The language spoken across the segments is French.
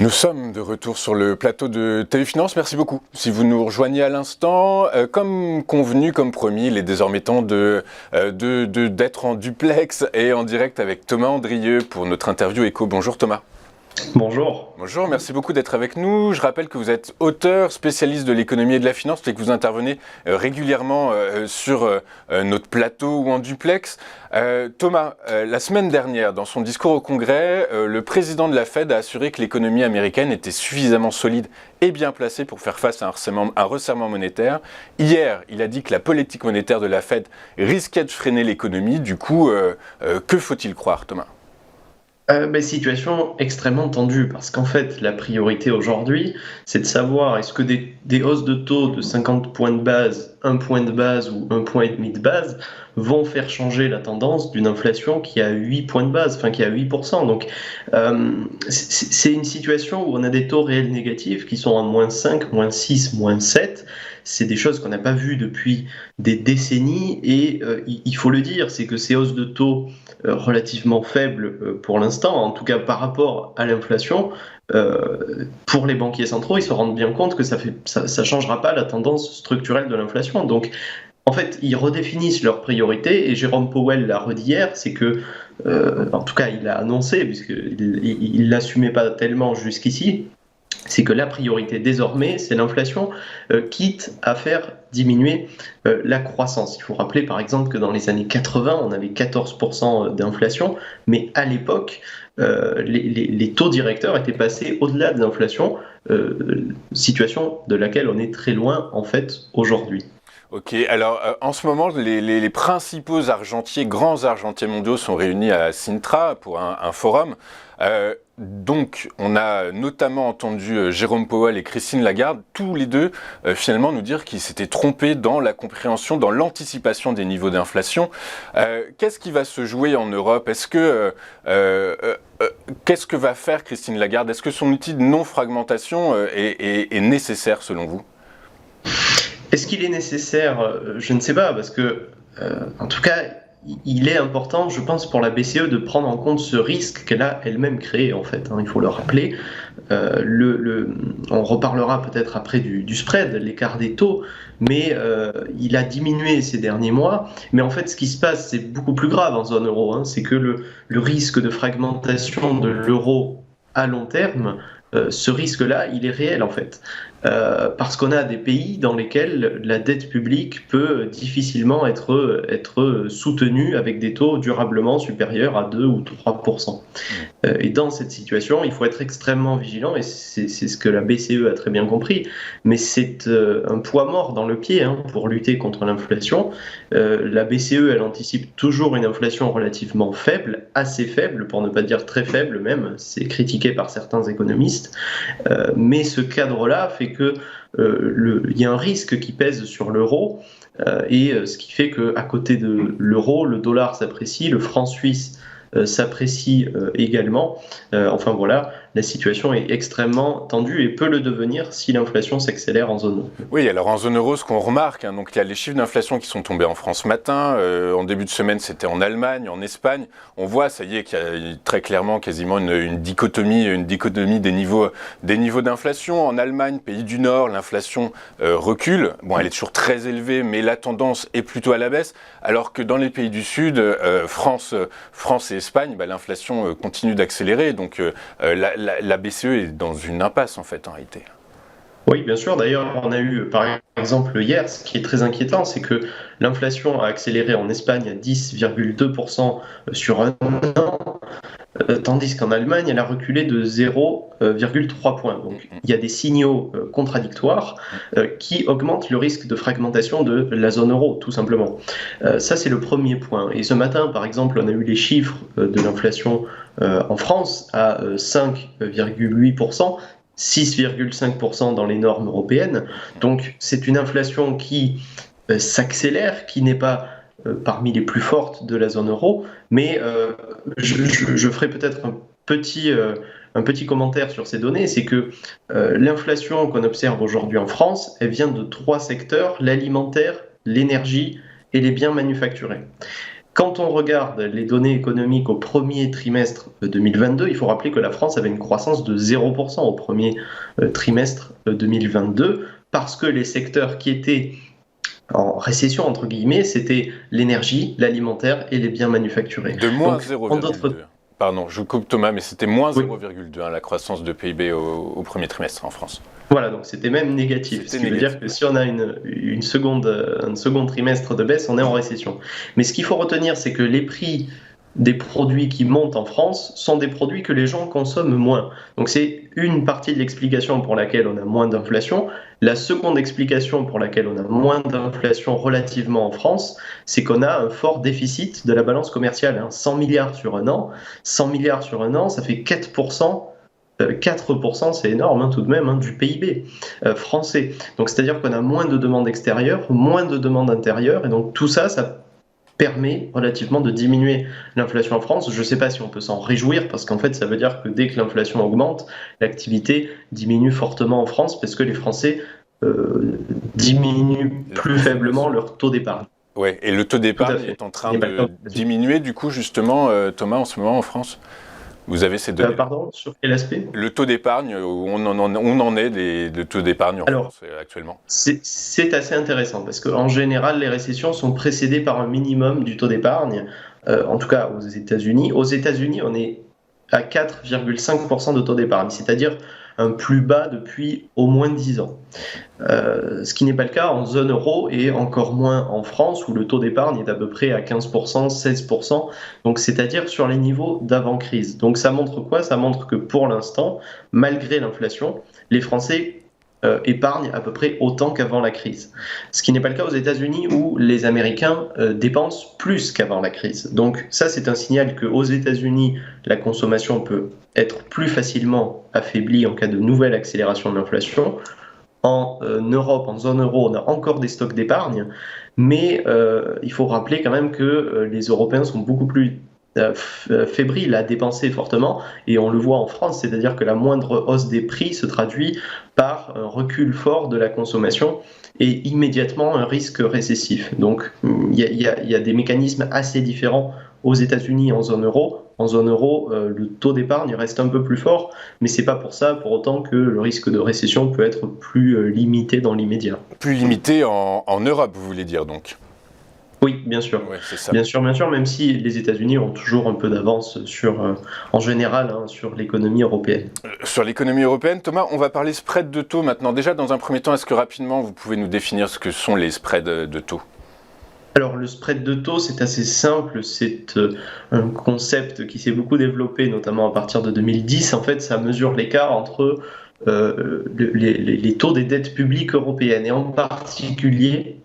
Nous sommes de retour sur le plateau de TU Finance. Merci beaucoup. Si vous nous rejoignez à l'instant, comme convenu, comme promis, il est désormais temps d'être en duplex et en direct avec Thomas Andrieux pour notre interview éco. Bonjour Thomas. Bonjour. Bonjour, merci beaucoup d'être avec nous. Je rappelle que vous êtes auteur, spécialiste de l'économie et de la finance et que vous intervenez régulièrement sur notre plateau ou en duplex. Thomas, la semaine dernière, dans son discours au Congrès, le président de la Fed a assuré que l'économie américaine était suffisamment solide et bien placée pour faire face à un resserrement monétaire. Hier, il a dit que la politique monétaire de la Fed risquait de freiner l'économie. Du coup, que faut-il croire, Thomas ? Situation extrêmement tendue parce qu'en fait la priorité aujourd'hui c'est de savoir est-ce que des hausses de taux de 50 points de base, 1 point de base ou 1,5 point de base vont faire changer la tendance d'une inflation qui a 8 points de base, enfin qui a 8%. Donc c'est une situation où on a des taux réels négatifs qui sont à -5, -6, -7. C'est des choses qu'on n'a pas vues depuis des décennies et il faut le dire, c'est que ces hausses de taux relativement faibles pour l'instant, en tout cas par rapport à l'inflation, pour les banquiers centraux, ils se rendent bien compte que ça changera pas la tendance structurelle de l'inflation. Donc en fait, ils redéfinissent leurs priorités et Jérôme Powell l'a redit hier, c'est que, en tout cas il l'a annoncé, puisqu'il ne l'assumait pas tellement jusqu'ici, c'est que la priorité désormais, c'est l'inflation, quitte à faire diminuer la croissance. Il faut rappeler par exemple que dans les années 80, on avait 14% d'inflation, mais à l'époque, les taux directeurs étaient passés au-delà de l'inflation, situation de laquelle on est très loin en fait aujourd'hui. Ok, alors en ce moment, les principaux grands argentiers mondiaux sont réunis à Sintra pour un forum. Donc, on a notamment entendu Jérôme Powell et Christine Lagarde, tous les deux, finalement, nous dire qu'ils s'étaient trompés dans la compréhension, dans l'anticipation des niveaux d'inflation. Qu'est-ce qui va se jouer en Europe ? Qu'est-ce que va faire Christine Lagarde ? Est-ce que son outil de non-fragmentation est nécessaire, selon vous ? Est-ce qu'il est nécessaire ? Je ne sais pas, parce que, en tout cas, il est important, je pense, pour la BCE de prendre en compte ce risque qu'elle a elle-même créé, en fait. Il faut le rappeler. On reparlera peut-être après du spread, l'écart des taux, mais il a diminué ces derniers mois. Mais en fait, ce qui se passe, c'est beaucoup plus grave en zone euro. C'est que le risque de fragmentation de l'euro à long terme, ce risque-là, il est réel, en fait. Parce qu'on a des pays dans lesquels la dette publique peut difficilement être soutenue avec des taux durablement supérieurs à 2 ou 3%. Et dans cette situation, il faut être extrêmement vigilant, et c'est ce que la BCE a très bien compris, mais c'est un poids mort dans le pied pour lutter contre l'inflation. La BCE, elle anticipe toujours une inflation relativement faible, assez faible, pour ne pas dire très faible même, c'est critiqué par certains économistes, mais ce cadre-là fait que il y a un risque qui pèse sur l'euro, et ce qui fait qu'à côté de l'euro, le dollar s'apprécie, le franc suisse s'apprécie également. Enfin voilà, la situation est extrêmement tendue et peut le devenir si l'inflation s'accélère en zone euro. Oui, alors en zone euro, ce qu'on remarque, donc il y a les chiffres d'inflation qui sont tombés en France ce matin, en début de semaine c'était en Allemagne, en Espagne. On voit, ça y est, qu'il y a très clairement quasiment une dichotomie des niveaux d'inflation. En Allemagne, pays du Nord, l'inflation recule. Bon, elle est toujours très élevée, mais la tendance est plutôt à la baisse, alors que dans les pays du Sud, France et Espagne, l'inflation continue d'accélérer. Donc la BCE est dans une impasse en fait en réalité. Oui, bien sûr. D'ailleurs, on a eu, par exemple, hier, ce qui est très inquiétant, c'est que l'inflation a accéléré en Espagne à 10,2% sur un an, tandis qu'en Allemagne, elle a reculé de 0,3 points. Donc, il y a des signaux contradictoires qui augmentent le risque de fragmentation de la zone euro, tout simplement. Ça, c'est le premier point. Et ce matin, par exemple, on a eu les chiffres de l'inflation en France à 5,8%. 6,5% dans les normes européennes. Donc c'est une inflation qui s'accélère, qui n'est pas parmi les plus fortes de la zone euro, mais je ferai peut-être un petit commentaire sur ces données, c'est que l'inflation qu'on observe aujourd'hui en France, elle vient de 3 secteurs, l'alimentaire, l'énergie et les biens manufacturés. Quand on regarde les données économiques au premier trimestre 2022, il faut rappeler que la France avait une croissance de 0% au premier trimestre 2022, parce que les secteurs qui étaient en récession, entre guillemets, c'était l'énergie, l'alimentaire et les biens manufacturés. De moins Donc, en 0,2. d'autres... Pardon, je vous coupe Thomas, mais c'était moins Oui. 0,2 la croissance de PIB au premier trimestre en France. Voilà, donc c'était même négatif. C'était Ce qui veut dire que si on a un second trimestre de baisse, on est en récession. Mais ce qu'il faut retenir, c'est que les prix des produits qui montent en France sont des produits que les gens consomment moins. Donc c'est une partie de l'explication pour laquelle on a moins d'inflation. La seconde explication pour laquelle on a moins d'inflation relativement en France, c'est qu'on a un fort déficit de la balance commerciale. 100 milliards sur un an. 100 milliards sur un an, ça fait 4%. 4%, c'est énorme tout de même, du PIB français. Donc c'est-à-dire qu'on a moins de demandes extérieures, moins de demandes intérieures, et donc tout ça, ça permet relativement de diminuer l'inflation en France. Je ne sais pas si on peut s'en réjouir, parce qu'en fait, ça veut dire que dès que l'inflation augmente, l'activité diminue fortement en France, parce que les Français diminuent plus faiblement leur taux d'épargne. Oui, et le taux d'épargne est en train de diminuer, du coup, justement, Thomas, en ce moment en France. Vous avez ces données. Pardon, sur quel aspect ? Le taux d'épargne, où on en est de taux d'épargne en France actuellement. C'est assez intéressant parce qu'en général, les récessions sont précédées par un minimum du taux d'épargne, en tout cas aux États-Unis. Aux États-Unis, on est à 4,5% de taux d'épargne, c'est-à-dire un plus bas depuis au moins 10 ans. Ce qui n'est pas le cas en zone euro et encore moins en France où le taux d'épargne est à peu près à 15%, 16%, donc c'est-à-dire sur les niveaux d'avant-crise. Donc ça montre quoi ? Ça montre que pour l'instant, malgré l'inflation, les Français épargnent à peu près autant qu'avant la crise. Ce qui n'est pas le cas aux États-Unis où les Américains dépensent plus qu'avant la crise. Donc ça, c'est un signal qu'aux États-Unis, la consommation peut être plus facilement affaiblie en cas de nouvelle accélération de l'inflation. En Europe, en zone euro, on a encore des stocks d'épargne, mais il faut rappeler quand même que les Européens sont beaucoup plus fébriles à dépenser fortement, et on le voit en France, c'est-à-dire que la moindre hausse des prix se traduit par un recul fort de la consommation et immédiatement un risque récessif. Donc il y a des mécanismes assez différents aux États-Unis en zone euro. En zone euro, le taux d'épargne reste un peu plus fort, mais c'est pas pour ça, pour autant que le risque de récession peut être plus limité dans l'immédiat. Plus limité en Europe, vous voulez dire donc ? Oui, bien sûr. Ouais, c'est ça. Bien sûr, même si les États-Unis ont toujours un peu d'avance en général, sur l'économie européenne. Sur l'économie européenne, Thomas, on va parler spread de taux maintenant. Déjà, dans un premier temps, est-ce que rapidement, vous pouvez nous définir ce que sont les spreads de taux ? Alors, le spread de taux, c'est assez simple. C'est un concept qui s'est beaucoup développé, notamment à partir de 2010. En fait, ça mesure l'écart entre les taux des dettes publiques européennes et en particulier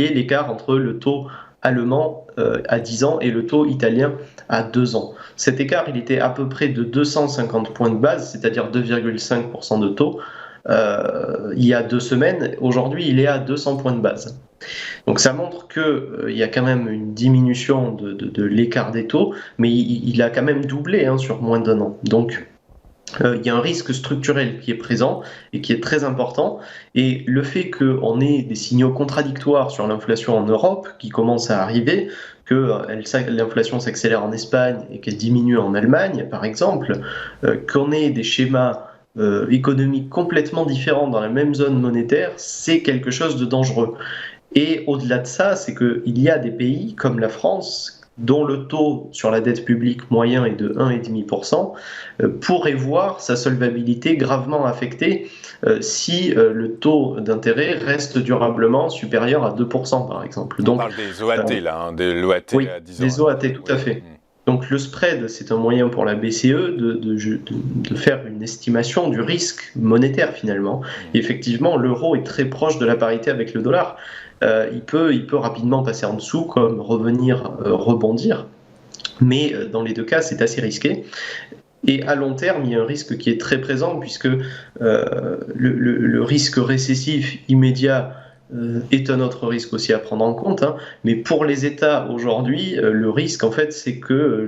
l'écart entre le taux allemand à 10 ans et le taux italien à 2 ans. Cet écart, il était à peu près de 250 points de base, c'est-à-dire 2,5% de taux, il y a 2 semaines. Aujourd'hui, il est à 200 points de base. Donc ça montre qu'il y a quand même une diminution de l'écart des taux, mais il a quand même doublé sur moins d'un an. Donc il y a un risque structurel qui est présent et qui est très important. Et le fait qu'on ait des signaux contradictoires sur l'inflation en Europe qui commencent à arriver, que l'inflation s'accélère en Espagne et qu'elle diminue en Allemagne, par exemple, qu'on ait des schémas économiques complètement différents dans la même zone monétaire, c'est quelque chose de dangereux. Et au-delà de ça, c'est qu'il y a des pays comme la France dont le taux sur la dette publique moyen est de 1,5%, pourrait voir sa solvabilité gravement affectée si le taux d'intérêt reste durablement supérieur à 2%, par exemple. On parle des OAT, là, des l'OAT oui, à 10 ans. des OAT, tout à fait. Donc le spread, c'est un moyen pour la BCE de faire une estimation du risque monétaire, finalement. Et effectivement, l'euro est très proche de la parité avec le dollar. Il peut rapidement passer en dessous, comme rebondir, mais dans les deux cas, c'est assez risqué. Et à long terme, il y a un risque qui est très présent, puisque le risque récessif immédiat est un autre risque aussi à prendre en compte, hein. Mais pour les États aujourd'hui, le risque en fait, c'est que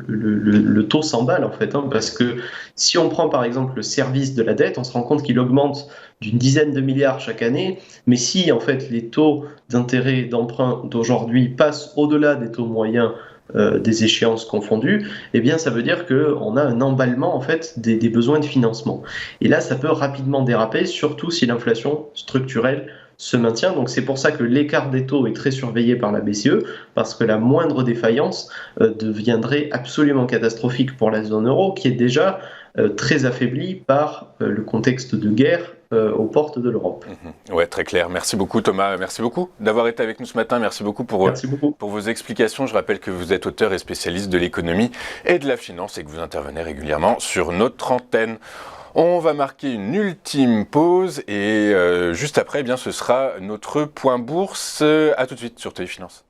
le taux s'emballe en fait, hein, parce que si on prend par exemple le service de la dette, on se rend compte qu'il augmente d'une dizaine de milliards chaque année, mais si en fait les taux d'intérêt d'emprunt d'aujourd'hui passent au-delà des taux moyens des échéances confondues, eh bien ça veut dire qu'on a un emballement en fait des besoins de financement. Et là, ça peut rapidement déraper, surtout si l'inflation structurelle se maintient. Donc c'est pour ça que l'écart des taux est très surveillé par la BCE, parce que la moindre défaillance deviendrait absolument catastrophique pour la zone euro, qui est déjà très affaiblie par le contexte de guerre aux portes de l'Europe. Ouais, très clair. Merci beaucoup Thomas. Merci beaucoup d'avoir été avec nous ce matin. Merci beaucoup Merci beaucoup. pour vos explications. Je rappelle que vous êtes auteur et spécialiste de l'économie et de la finance et que vous intervenez régulièrement sur notre antenne. On va marquer une ultime pause et juste après, eh bien, ce sera notre point bourse. À tout de suite sur Téléfinance.